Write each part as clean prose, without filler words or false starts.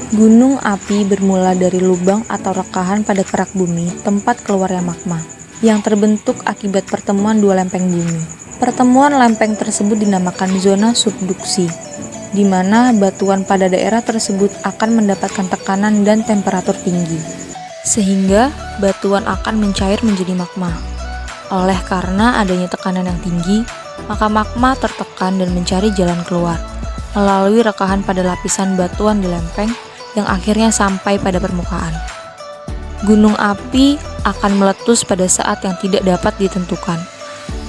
Gunung api bermula dari lubang atau rekahan pada kerak bumi, tempat keluarnya magma, yang terbentuk akibat pertemuan dua lempeng bumi. Pertemuan lempeng tersebut dinamakan zona subduksi, di mana batuan pada daerah tersebut akan mendapatkan tekanan dan temperatur tinggi, sehingga batuan akan mencair menjadi magma. Oleh karena adanya tekanan yang tinggi, maka magma tertekan dan mencari jalan keluar melalui rekahan pada lapisan batuan di lempeng yang akhirnya sampai pada permukaan. Gunung api akan meletus pada saat yang tidak dapat ditentukan.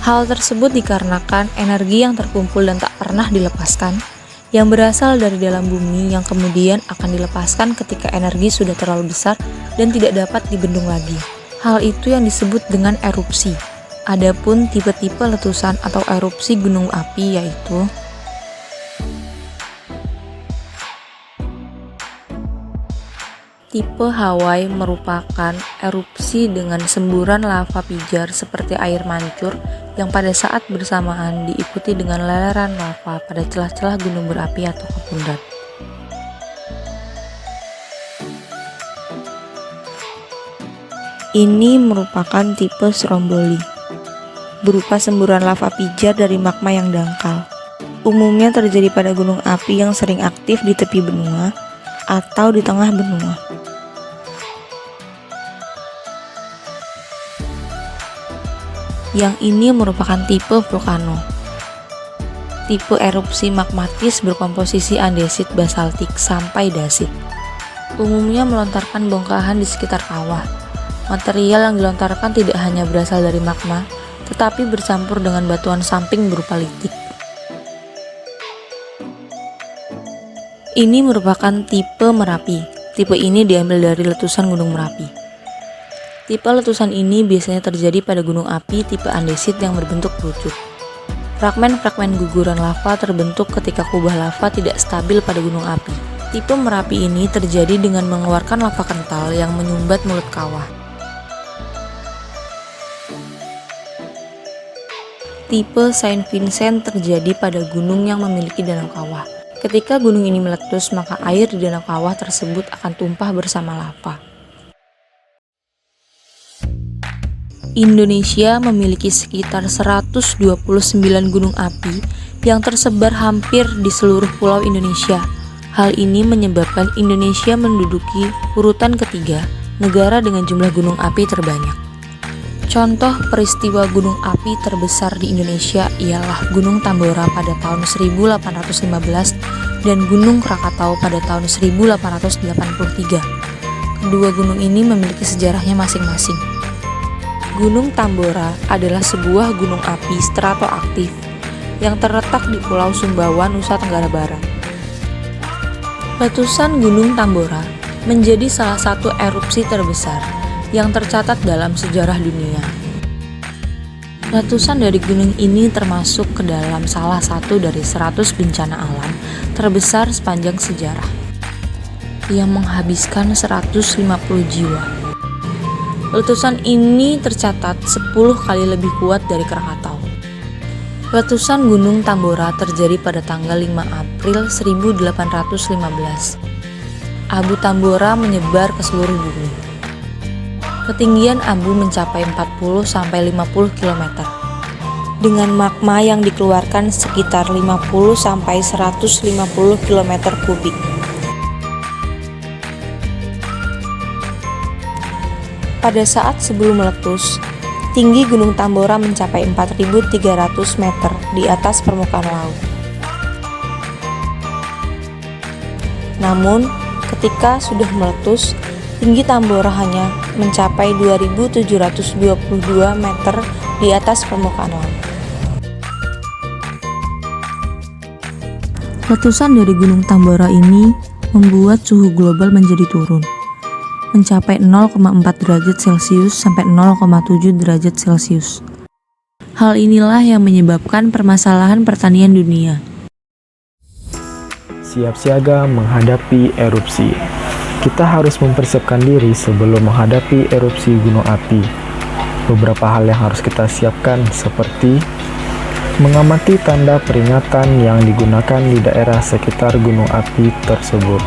Hal tersebut dikarenakan energi yang terkumpul dan tak pernah dilepaskan, yang berasal dari dalam bumi yang kemudian akan dilepaskan ketika energi sudah terlalu besar dan tidak dapat dibendung lagi. Hal itu yang disebut dengan erupsi. Adapun tipe-tipe letusan atau erupsi gunung api yaitu tipe Hawaii, merupakan erupsi dengan semburan lava pijar seperti air mancur yang pada saat bersamaan diikuti dengan leleran lava pada celah-celah gunung berapi atau kepundat. Ini merupakan tipe Stromboli, berupa semburan lava pijar dari magma yang dangkal. Umumnya terjadi pada gunung api yang sering aktif di tepi benua atau di tengah benua. Yang ini merupakan tipe vulkano. Tipe erupsi magmatis berkomposisi andesit, basaltik, sampai dasit. Umumnya melontarkan bongkahan di sekitar kawah. Material yang dilontarkan tidak hanya berasal dari magma, tetapi bercampur dengan batuan samping berupa litik. Ini merupakan tipe Merapi. Tipe ini diambil dari letusan Gunung Merapi. Tipe letusan ini biasanya terjadi pada gunung api tipe andesit yang berbentuk kerucut. Fragmen-fragmen guguran lava terbentuk ketika kubah lava tidak stabil pada gunung api. Tipe Merapi ini terjadi dengan mengeluarkan lava kental yang menyumbat mulut kawah. Tipe Saint Vincent terjadi pada gunung yang memiliki danau kawah. Ketika gunung ini meletus, maka air di danau kawah tersebut akan tumpah bersama lava. Indonesia memiliki sekitar 129 gunung api yang tersebar hampir di seluruh pulau Indonesia. Hal ini menyebabkan Indonesia menduduki urutan ketiga negara dengan jumlah gunung api terbanyak. Contoh peristiwa gunung api terbesar di Indonesia ialah Gunung Tambora pada tahun 1815 dan Gunung Krakatau pada tahun 1883. Kedua gunung ini memiliki sejarahnya masing-masing. Gunung Tambora adalah sebuah gunung api stratoaktif yang terletak di Pulau Sumbawa, Nusa Tenggara Barat. Letusan Gunung Tambora menjadi salah satu erupsi terbesar yang tercatat dalam sejarah dunia. Letusan dari gunung ini termasuk ke dalam salah satu dari 100 bencana alam terbesar sepanjang sejarah, yang menghabiskan 150 jiwa. Letusan ini tercatat 10 kali lebih kuat dari Krakatau. Letusan Gunung Tambora terjadi pada tanggal 5 April 1815. Abu Tambora menyebar ke seluruh bumi. Ketinggian abu mencapai 40-50 km. Dengan magma yang dikeluarkan sekitar 50-150 km kubik. Pada saat sebelum meletus, tinggi Gunung Tambora mencapai 4.300 meter di atas permukaan laut. Namun, ketika sudah meletus, tinggi Tambora hanya mencapai 2.722 meter di atas permukaan laut. Letusan dari Gunung Tambora ini membuat suhu global menjadi turun, mencapai 0,4 derajat Celcius sampai 0,7 derajat Celcius. Hal inilah yang menyebabkan permasalahan pertanian dunia. Siap siaga menghadapi erupsi. Kita harus mempersiapkan diri sebelum menghadapi erupsi gunung api. Beberapa hal yang harus kita siapkan seperti mengamati tanda peringatan yang digunakan di daerah sekitar gunung api tersebut,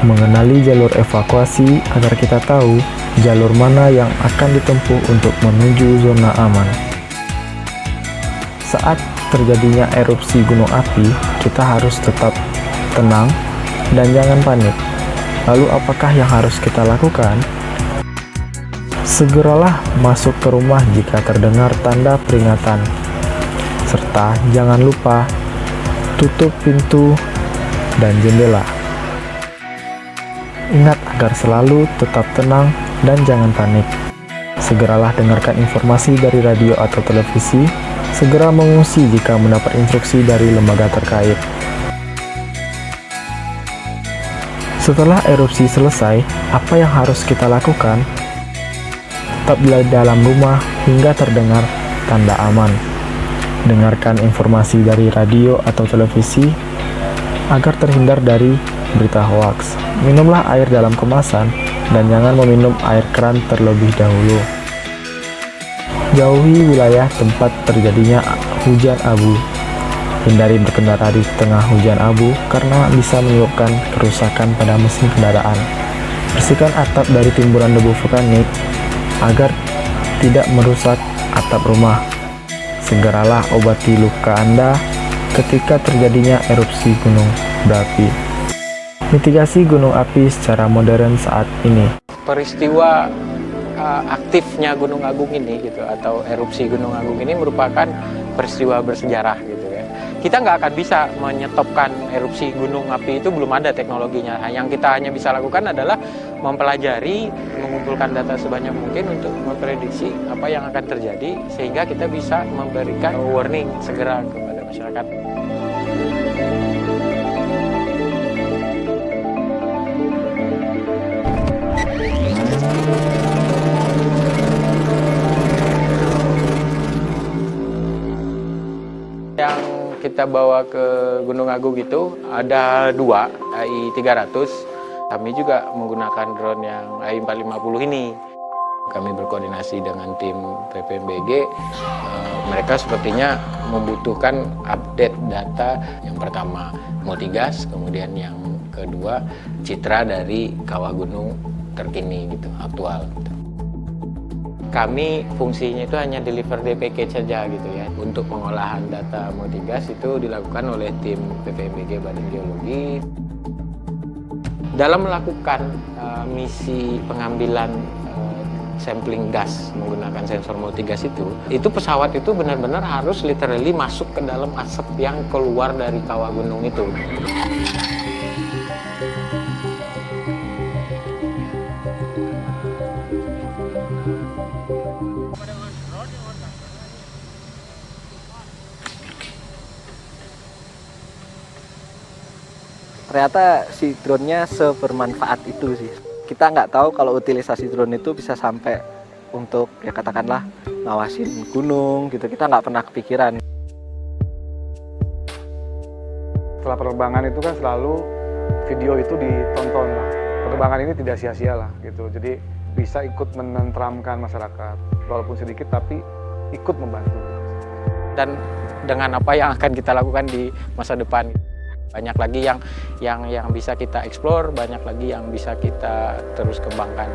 mengenali jalur evakuasi agar kita tahu jalur mana yang akan ditempuh untuk menuju zona aman. Saat terjadinya erupsi gunung api, kita harus tetap tenang dan jangan panik. Lalu apakah yang harus kita lakukan? Segeralah masuk ke rumah jika terdengar tanda peringatan. Serta jangan lupa tutup pintu dan jendela. Ingat agar selalu tetap tenang dan jangan panik. Segeralah dengarkan informasi dari radio atau televisi. Segera mengungsi jika mendapat instruksi dari lembaga terkait. Setelah erupsi selesai, apa yang harus kita lakukan? Tetaplah dalam rumah hingga terdengar tanda aman. Dengarkan informasi dari radio atau televisi agar terhindar dari berita hoaks. Minumlah air dalam kemasan dan jangan meminum air keran terlebih dahulu. Jauhi wilayah tempat terjadinya hujan abu. Hindari berkendara di tengah hujan abu karena bisa menyebabkan kerusakan pada mesin kendaraan. Bersihkan atap dari timbunan debu vulkanik agar tidak merusak atap rumah. Segeralah obati luka Anda ketika terjadinya erupsi gunung berapi. Mitigasi gunung api secara modern saat ini. Peristiwa aktifnya Gunung Agung ini gitu, atau erupsi Gunung Agung ini merupakan peristiwa bersejarah gitu ya. Kita nggak akan bisa menyetopkan erupsi gunung api, itu belum ada teknologinya. Yang kita hanya bisa lakukan adalah mempelajari, mengumpulkan data sebanyak mungkin untuk memprediksi apa yang akan terjadi, sehingga kita bisa memberikan warning segera kepada masyarakat. Yang kita bawa ke Gunung Agung itu ada 2 AI-300. Kami juga menggunakan drone yang AI-450 ini. Kami berkoordinasi dengan tim PPMBG. Mereka sepertinya membutuhkan update data. Yang pertama multigas, kemudian yang kedua citra dari kawah gunung terkini gitu, aktual gitu. Kami fungsinya itu hanya deliver the package saja gitu ya. Untuk pengolahan data multigas itu dilakukan oleh tim PPMBG Badan Geologi. Dalam melakukan misi pengambilan sampling gas menggunakan sensor multigas itu pesawat itu benar-benar harus literally masuk ke dalam asap yang keluar dari kawah gunung itu. Ternyata si drone-nya sebermanfaat itu sih. Kita nggak tahu kalau utilisasi drone itu bisa sampai untuk ya katakanlah ngawasin gunung gitu. Kita nggak pernah kepikiran. Setelah penerbangan itu kan selalu video itu ditonton lah. Penerbangan ini tidak sia-sia lah gitu. Jadi bisa ikut menenteramkan masyarakat. Walaupun sedikit tapi ikut membantu. Dan dengan apa yang akan kita lakukan di masa depan. Banyak lagi yang bisa kita eksplor, banyak lagi yang bisa kita terus kembangkan.